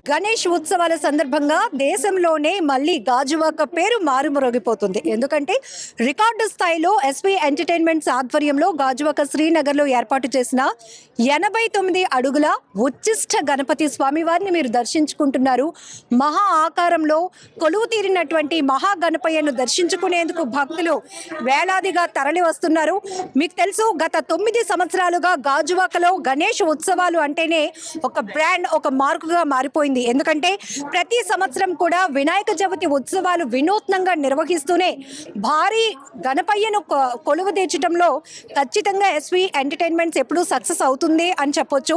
గణేష్ ఉత్సవాల సందర్భంగా దేశంలోనే మళ్ళీ గాజువాక పేరు మారుమరోగిపోతుంది. ఎందుకంటే రికార్డు స్థాయిలో ఎస్పీ ఎంటర్టైన్మెంట్స్ ఆధ్వర్యంలో గాజువాక శ్రీనగర్లో ఏర్పాటు చేసిన 89 అడుగుల ఉచ్చిష్ట గణపతి స్వామివారిని మీరు దర్శించుకుంటున్నారు. మహా ఆకారంలో కొలువు తీరినటువంటి మహా గణపయ్యను దర్శించుకునేందుకు భక్తులు వేలాదిగా తరలి వస్తున్నారు. మీకు తెలుసు, గత 9 సంవత్సరాలుగా గాజువాకలో గణేష్ ఉత్సవాలు అంటేనే ఒక బ్రాండ్, ఒక మార్కుగా మారిపోయింది. ఎందుకంటే ప్రతి సంవత్సరం కూడా వినాయక చవితి ఉత్సవాలు వినూత్నంగా నిర్వహిస్తూనే భారీ గణపయ్యను కొలువు తీర్చడంలో ఖచ్చితంగా ఎస్వి ఎంటర్టైన్మెంట్స్ ఎప్పుడూ సక్సెస్ అవుతుంది అని చెప్పొచ్చు.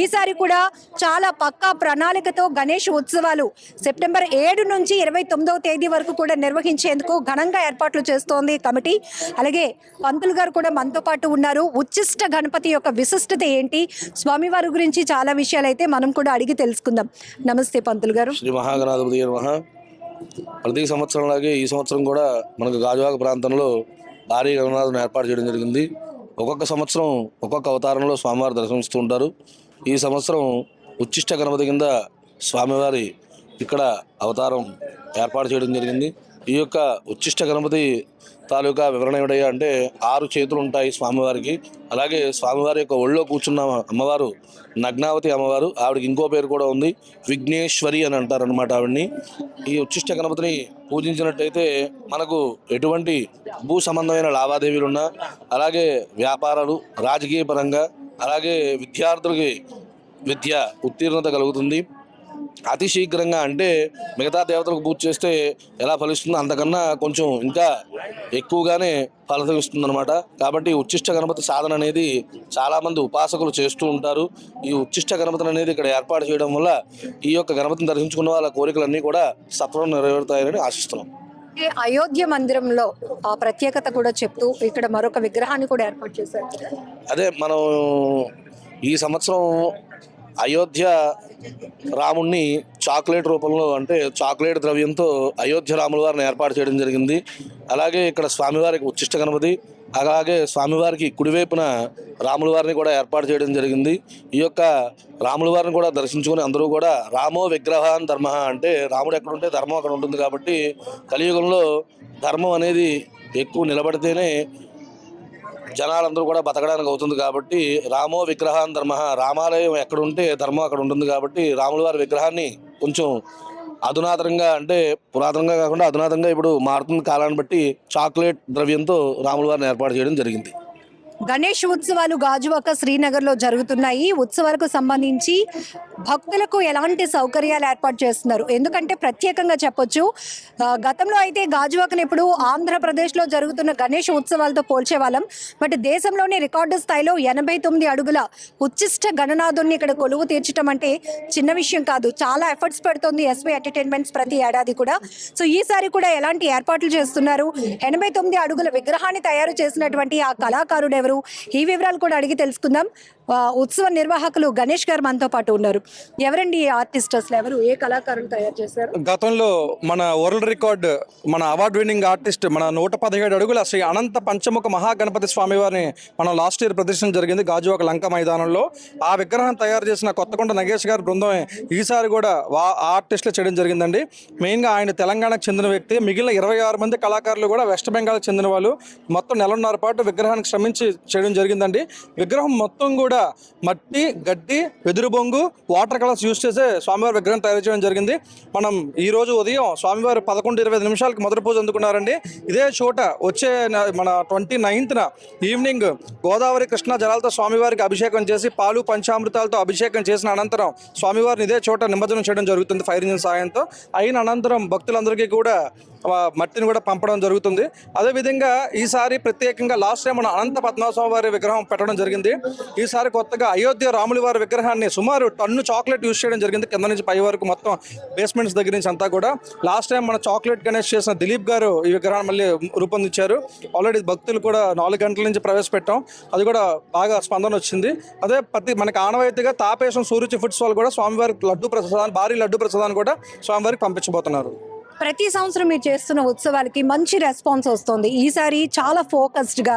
ఈసారి కూడా చాలా పక్కా ప్రణాళికతో గణేష్ ఉత్సవాలు సెప్టెంబర్ 7 నుంచి 29వ తేదీ వరకు కూడా నిర్వహించేందుకు ఘనంగా ఏర్పాట్లు చేస్తోంది కమిటీ. అలాగే పంతులు గారు కూడా మనతో పాటు ఉన్నారు. ఉచ్చిష్ట గణపతి యొక్క విశిష్టత ఏంటి, స్వామివారి గురించి చాలా విషయాలు అయితే మనం కూడా అడిగి తెలుసుకుందాం. నమస్తే పంతులు గారు. శ్రీ మహాగణాధిపతి నమః. ప్రతి సంవత్సరంలాగే ఈ సంవత్సరం కూడా మనకు గాజువాక ప్రాంతంలో భారీ గణనాథుని ఏర్పాటు చేయడం జరిగింది. ఒక్కొక్క సంవత్సరం ఒక్కొక్క అవతారంలో స్వామివారు దర్శనమిస్తూ ఉంటారు. ఈ సంవత్సరం ఉచ్చిష్ట గణపతి కింద స్వామివారి ఇక్కడ అవతారం ఏర్పాటు చేయడం జరిగింది. ఈ యొక్క ఉచ్చిష్ట గణపతి తాలూకా వివరణ ఏమిటయ్యా అంటే 6 చేతులు ఉంటాయి స్వామివారికి. అలాగే స్వామివారి యొక్క ఒళ్ళో కూర్చున్న అమ్మవారు నగ్నావతి అమ్మవారు. ఆవిడకి ఇంకో పేరు కూడా ఉంది, విఘ్నేశ్వరి అని అంటారనమాట ఆవిడ్ని. ఈ ఉచ్చిష్ట గణపతిని పూజించినట్టయితే మనకు ఎటువంటి భూ సంబంధమైన లావాదేవీలున్నా, అలాగే వ్యాపారాలు, రాజకీయ పరంగా, అలాగే విద్యార్థులకి విద్య ఉత్తీర్ణత కలుగుతుంది. అతి శీఘ్రంగా, అంటే మిగతా దేవతలకు పూజ చేస్తే ఎలా ఫలిస్తుందో అంతకన్నా కొంచెం ఇంకా ఎక్కువగానే ఫలితం ఇస్తుంది అనమాట. కాబట్టి ఉచ్చిష్ట గణపతి సాధన అనేది చాలామంది ఉపాసకులు చేస్తూ ఉంటారు. ఈ ఉచ్చిష్ట గణపతిని అనేది ఇక్కడ ఏర్పాటు చేయడం వల్ల ఈ యొక్క గణపతిని దర్శించుకున్న వాళ్ళ కోరికలన్నీ కూడా సత్వరం నెరవేరుతాయని ఆశిస్తున్నాం. అయోధ్య మందిరంలో ఆ ప్రత్యేకత కూడా చెప్తూ ఇక్కడ మరొక విగ్రహాన్ని కూడా ఏర్పాటు చేశారు. అదే మనం ఈ సంవత్సరం అయోధ్య రాముణ్ణి చాక్లెట్ రూపంలో, అంటే చాక్లెట్ ద్రవ్యంతో అయోధ్య రాముల వారిని ఏర్పాటు చేయడం జరిగింది. అలాగే ఇక్కడ స్వామివారికి ఉచ్చిష్ట గణపతి, అలాగే స్వామివారికి కుడివైపున రాముల వారిని కూడా ఏర్పాటు చేయడం జరిగింది. ఈ యొక్క రాముల వారిని కూడా దర్శించుకొని అందరూ కూడా రామో విగ్రహాన్ ధర్మ, అంటే రాముడు ఎక్కడ ఉంటే ధర్మం అక్కడ ఉంటుంది. కాబట్టి కలియుగంలో ధర్మం అనేది ఎక్కువ నిలబడితేనే జనాలందరూ కూడా బతకడానికి అవుతుంది. కాబట్టి రామో విగ్రహాన్ ధర్మ, రామాలయం ఎక్కడుంటే ధర్మం అక్కడ ఉంటుంది. కాబట్టి రాముల వారి విగ్రహాన్ని కొంచెం అధునాతనంగా, అంటే పురాతనంగా కాకుండా అధునాతనంగా ఇప్పుడు మారుతున్న కాలాన్ని బట్టి చాక్లెట్ ద్రవ్యంతో రాముల వారిని ఏర్పాటు చేయడం జరిగింది. గణేష్ ఉత్సవాలు గాజువాక శ్రీనగర్లో జరుగుతున్నాయి. ఉత్సవాలకు సంబంధించి భక్తులకు ఎలాంటి సౌకర్యాలు ఏర్పాటు చేస్తున్నారు? ఎందుకంటే ప్రత్యేకంగా చెప్పొచ్చు, గతంలో అయితే గాజువాకను ఎప్పుడు ఆంధ్రప్రదేశ్లో జరుగుతున్న గణేష్ ఉత్సవాలతో పోల్చేవాళ్ళం. బట్ దేశంలోనే రికార్డు స్థాయిలో 89 అడుగుల ఉచ్చిష్ట గణనాథుని ఇక్కడ కొలువు తీర్చడం అంటే చిన్న విషయం కాదు. చాలా ఎఫర్ట్స్ పెడుతోంది ఎస్వి ఎంటర్టైన్మెంట్స్ ప్రతి ఏడాది కూడా. సో ఈసారి కూడా ఎలాంటి ఏర్పాట్లు చేస్తున్నారు? 89 అడుగుల విగ్రహాన్ని తయారు చేసినటువంటి ఆ కళాకారుడు ఎవరు? ఈ వివరాలు కూడా అడిగి తెలుసుకుందాం. ఉత్సవ నిర్వాహకులు గణేష్ గారు మనతో పాటు ఉన్నారు. ఎవరండి ఈ ఆర్టిస్ట్, అసలు ఎవరు, ఏ కళాకారులు తయారు చేశారు? గతంలో మన వరల్డ్ రికార్డ్, మన అవార్డు విన్నింగ్ ఆర్టిస్ట్, మన 117 అడుగుల శ్రీ అనంత పంచముఖ మహాగణపతి స్వామి వారిని మనం లాస్ట్ ఇయర్ ప్రదర్శన జరిగింది గాజువాక లంక మైదానంలో. ఆ విగ్రహం తయారు చేసిన కొత్తకొండ నగేష్ గారి బృందం ఈసారి కూడా ఆర్టిస్టులు చేయడం జరిగిందండి. మెయిన్గా ఆయన తెలంగాణకు చెందిన వ్యక్తి. మిగిలిన 26 మంది కళాకారులు కూడా వెస్ట్ బెంగాల్కి చెందిన వాళ్ళు. మొత్తం 1.5 పాటు విగ్రహానికి శ్రమించి చేయడం జరిగిందండి. విగ్రహం మొత్తం కూడా మట్టి, గడ్డి, వెదురు బొంగు, వాటర్ కలర్స్ యూజ్ చేసే స్వామివారి విగ్రహం తయారు చేయడం జరిగింది. మనం ఈ రోజు ఉదయం స్వామివారి 11:25 నిమిషాలకు మొదటి పూజ అందుకున్నారండి. ఇదే చోట వచ్చే మన 29న ఈవినింగ్ గోదావరి కృష్ణా జలాలతో స్వామివారికి అభిషేకం చేసి పాలు పంచామృతాలతో అభిషేకం చేసిన అనంతరం స్వామివారిని ఇదే చోట నిమజ్జనం చేయడం జరుగుతుంది ఫైర్ ఇంజిన్ సాయంతో. అయిన అనంతరం భక్తులందరికీ కూడా మట్టిని కూడా పంపడం జరుగుతుంది. అదేవిధంగా ఈసారి ప్రత్యేకంగా లాస్ట్ టైం మన అనంత పద్మనాభస్వామి వారి విగ్రహం పెట్టడం జరిగింది. ఈసారి కొత్తగా అయోధ్య రాముల వారి విగ్రహాన్ని సుమారు టన్ను చాక్లెట్ యూజ్ చేయడం జరిగింది. కింద నుంచి పై వరకు మొత్తం బేస్మెంట్స్ దగ్గర నుంచి అంతా కూడా. లాస్ట్ టైం మన చాక్లెట్ గణేష్ చేసిన దిలీప్ గారు ఈ విగ్రహాన్ని మళ్ళీ రూపొందించారు. ఆల్రెడీ భక్తులు కూడా 4 గంటల నుంచి ప్రవేశపెట్టాం. అది కూడా బాగా స్పందన వచ్చింది. అదే మనకి ఆనవాయితీగా తాపేశం సూరుచి ఫుడ్స్ వాళ్ళు కూడా స్వామివారికి లడ్డు ప్రసాదాన్ని, భారీ లడ్డు ప్రసాదాన్ని కూడా స్వామివారికి పంపించబోతున్నారు. ప్రతి సంవత్సరం మీరు చేస్తున్న ఉత్సవాలకి మంచి రెస్పాన్స్ వస్తుంది. ఈసారి చాలా ఫోకస్డ్గా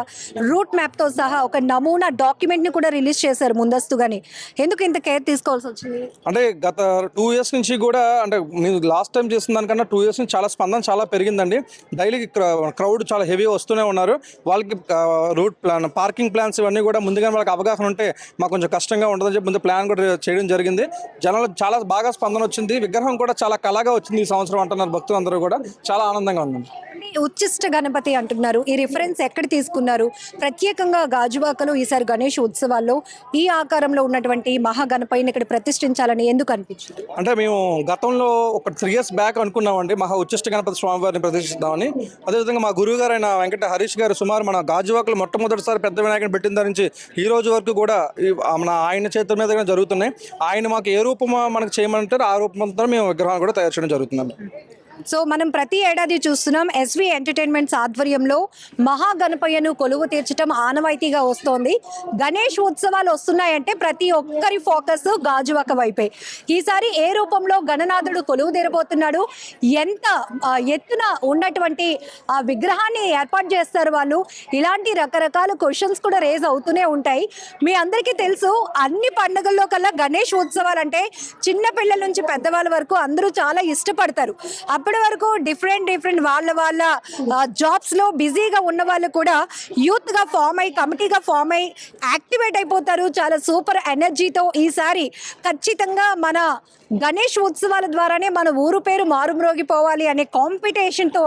రూట్ మ్యాప్తో సహా ఒక నమూనా డాక్యుమెంట్ని కూడా రిలీజ్ చేశారు ముందస్తుగానే. ఎందుకు ఇంత కేర్ తీసుకోవాల్సి వచ్చింది? అంటే గత 2 years నుంచి కూడా, అంటే మీరు లాస్ట్ టైం చేసిన దానికన్నా 2 years నుంచి చాలా స్పందన చాలా పెరిగిందండి. డైలీ క్రౌడ్ చాలా హెవీ వస్తూనే ఉన్నారు. వాళ్ళకి రూట్ ప్లాన్, పార్కింగ్ ప్లాన్స్ ఇవన్నీ కూడా ముందుగానే వాళ్ళకి అవగాహన ఉంటే మాకు కొంచెం కష్టంగా ఉంటుందని చెప్పి ముందు ప్లాన్ కూడా చేయడం జరిగింది. జనాలు చాలా బాగా స్పందన వచ్చింది. విగ్రహం కూడా చాలా కళగా వచ్చింది ఈ సంవత్సరం అంటున్నారు భక్తులందరూ కూడా. చాలా ఆనందంగా ఉందండి. ఉచ్చిష్ట గణపతి అంటున్నారు, ఈ రిఫరెన్స్ ఎక్కడ తీసుకున్నారు? ప్రత్యేకంగా గాజువాకలో ఈసారి గణేష్ ఉత్సవాల్లో ఈ ఆకారంలో ఉన్నటువంటి మహాగణపతిని ఇక్కడ ప్రతిష్ఠించాలని ఎందుకు అనిపించింది? అంటే మేము గతంలో ఒక 3 years బ్యాక్ అనుకున్నామండి మహా ఉచ్చిష్ట గణపతి స్వామివారిని ప్రతిష్ఠిద్దామని. అదేవిధంగా మా గురువు గారు అయిన వెంకట హరీష్ గారు సుమారు మన గాజువాకలో మొట్టమొదటిసారి పెద్ద వినాయకుని పెట్టిన దాని నుంచి ఈ రోజు వరకు కూడా మన ఆయన చేతుల మీద జరుగుతున్నాయి. ఆయన మాకు ఏ రూపం మనకు చేయమంటారు ఆ రూపంతో మేము విగ్రహాలు కూడా తయారు చేయడం జరుగుతున్నాం. సో మనం ప్రతి ఏడాది చూస్తున్నాం ఎస్వి ఎంటర్టైన్మెంట్స్ ఆధ్వర్యంలో మహాగణపయ్యను కొలువు తీర్చడం ఆనవాయితీగా వస్తోంది. గణేష్ ఉత్సవాలు వస్తున్నాయంటే ప్రతి ఒక్కరి ఫోకస్ గాజువాక వైపే. ఈసారి ఏ రూపంలో గణనాథుడు కొలువు తీరబోతున్నాడు, ఎంత ఎత్తున ఉన్నటువంటి ఆ విగ్రహాన్ని ఏర్పాటు చేస్తారు వాళ్ళు, ఇలాంటి రకరకాల క్వశ్చన్స్ కూడా రేజ్ అవుతూనే ఉంటాయి. మీ అందరికీ తెలుసు, అన్ని పండుగల్లో కల్లా గణేష్ ఉత్సవాలు అంటే చిన్న పిల్లల నుంచి పెద్దవాళ్ళ వరకు అందరూ చాలా ఇష్టపడతారు. అప్పటి వరకు డిఫరెంట్ వాళ్ళ జాబ్స్ లో బిజీగా ఉన్న వాళ్ళు కూడా యూత్ గా ఫామ్ అయ్యి, కమిటీగా ఫామ్ అయ్యి యాక్టివేట్ అయిపోతారు చాలా సూపర్ ఎనర్జీతో. ఈసారి ఖచ్చితంగా మన గణేష్ ఉత్సవాల ద్వారానే మన ఊరు పేరు మారుమ్రోగిపోవాలి అనే కాంపిటీషన్తో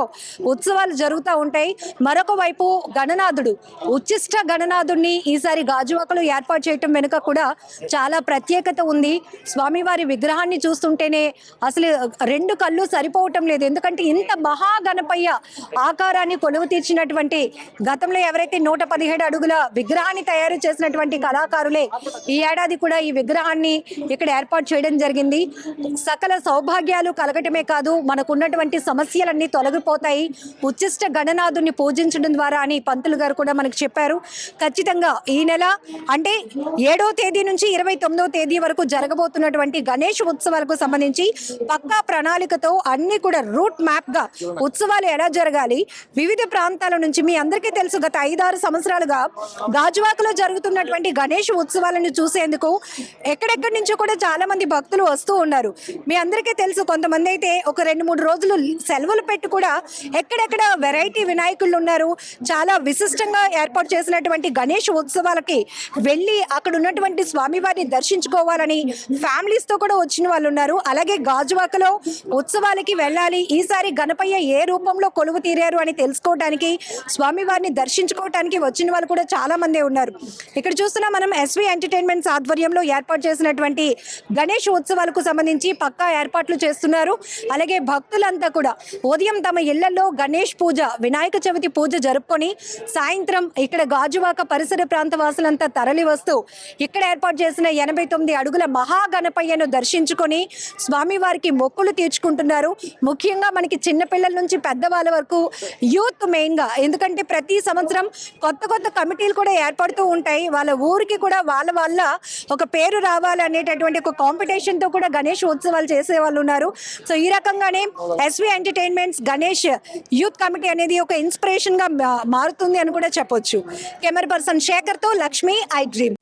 ఉత్సవాలు జరుగుతూ ఉంటాయి. మరొక వైపు గణనాథుడు, ఉచ్చిష్ట గణనాథుడిని ఈసారి గాజువాకలో ఏర్పాటు చేయటం వెనుక కూడా చాలా ప్రత్యేకత ఉంది. స్వామివారి విగ్రహాన్ని చూస్తుంటేనే అసలు 2 కళ్ళు సరిపోవటం లేదు. ఎందుకంటే ఇంత మహాగణపయ్య ఆకారాన్ని కొలువు తీర్చినటువంటి, గతంలో ఎవరైతే 117 అడుగుల విగ్రహాన్ని తయారు చేసినటువంటి కళాకారులే ఈ ఏడాది కూడా ఈ విగ్రహాన్ని ఇక్కడ ఏర్పాటు చేయడం జరిగింది. సకల సౌభాగ్యాలు కలగటమే కాదు, మనకున్నటువంటి సమస్యలన్నీ తొలగిపోతాయి ఉచ్చిష్ట గణనాథుని పూజించడం ద్వారా అని పంతులు గారు కూడా మనకు చెప్పారు. ఖచ్చితంగా ఈ నెల అంటే 7వ తేదీ నుంచి 29వ తేదీ వరకు జరగబోతున్నటువంటి గణేష్ ఉత్సవాలకు సంబంధించి పక్కా ప్రణాళికతో అన్ని కూడా రూట్ మ్యాప్ గా ఉత్సవాలు ఎలా జరగాలి, వివిధ ప్రాంతాల నుంచి మీ అందరికీ తెలుసు గత 5-6 సంవత్సరాలుగా గాజువాకలో జరుగుతున్నటువంటి గణేష్ ఉత్సవాలను చూసేందుకు ఎక్కడెక్కడి నుంచో కూడా చాలా మంది భక్తులు వస్తూ ఉన్నారు. మీ అందరికీ తెలుసు, కొంతమంది అయితే ఒక 2-3 రోజులు సెలవులు పెట్టి కూడా ఎక్కడెక్కడ వెరైటీ వినాయకులు ఉన్నారు. చాలా విశిష్టంగా ఏర్పాటు చేసినటువంటి గణేష్ ఉత్సవాలకి వెళ్ళి అక్కడ ఉన్నటువంటి స్వామివారిని దర్శించుకోవాలని ఫ్యామిలీస్ తో కూడా వచ్చిన వాళ్ళు ఉన్నారు. అలాగే గాజువాకలో ఉత్సవాలకి వెళ్ళాలి, ఈసారి గణపయ్య ఏ రూపంలో కొలువు తీరారు అని తెలుసుకోవడానికి, స్వామివారిని దర్శించుకోవడానికి వచ్చిన వాళ్ళు కూడా చాలా మందే ఉన్నారు. ఇక్కడ చూస్తున్నా మనం ఎస్వి ఎంటర్టైన్మెంట్స్ ఆధ్వర్యంలో ఏర్పాటు చేసినటువంటి గణేష్ ఉత్సవాలకు సంబంధించి పక్కా ఏర్పాట్లు చేస్తున్నారు. అలాగే భక్తులంతా కూడా ఉదయం తమ ఇళ్లలో గణేష్ పూజ, వినాయక చవితి పూజ జరుపుకొని సాయంత్రం ఇక్కడ గాజువాక పరిసర ప్రాంత వాసులంతా తరలి వస్తూ ఇక్కడ ఏర్పాటు చేసిన 89 అడుగుల మహాగణపయ్యను దర్శించుకొని స్వామివారికి మొక్కులు తీర్చుకుంటున్నారు. ముఖ్యంగా మనకి చిన్నపిల్లల నుంచి పెద్దవాళ్ళ వరకు యూత్ మెయిన్గా, ఎందుకంటే ప్రతి సంవత్సరం కొత్త కమిటీలు కూడా ఏర్పడుతూ ఉంటాయి. వాళ్ళ ఊరికి కూడా వాళ్ళ ఒక పేరు రావాలి అనేటటువంటి ఒక కాంపిటీషన్తో కూడా గణేష్ ఉత్సవాలు చేసే వాళ్ళు ఉన్నారు. సో ఈ రకంగానే SV Entertainments Ganesh Youth Committee అనేది ఒక ఇన్స్పిరేషన్గా మారుతుంది అని కూడా చెప్పొచ్చు. కెమెరా పర్సన్ శేఖర్తో లక్ష్మి, ఐ డ్రీమ్.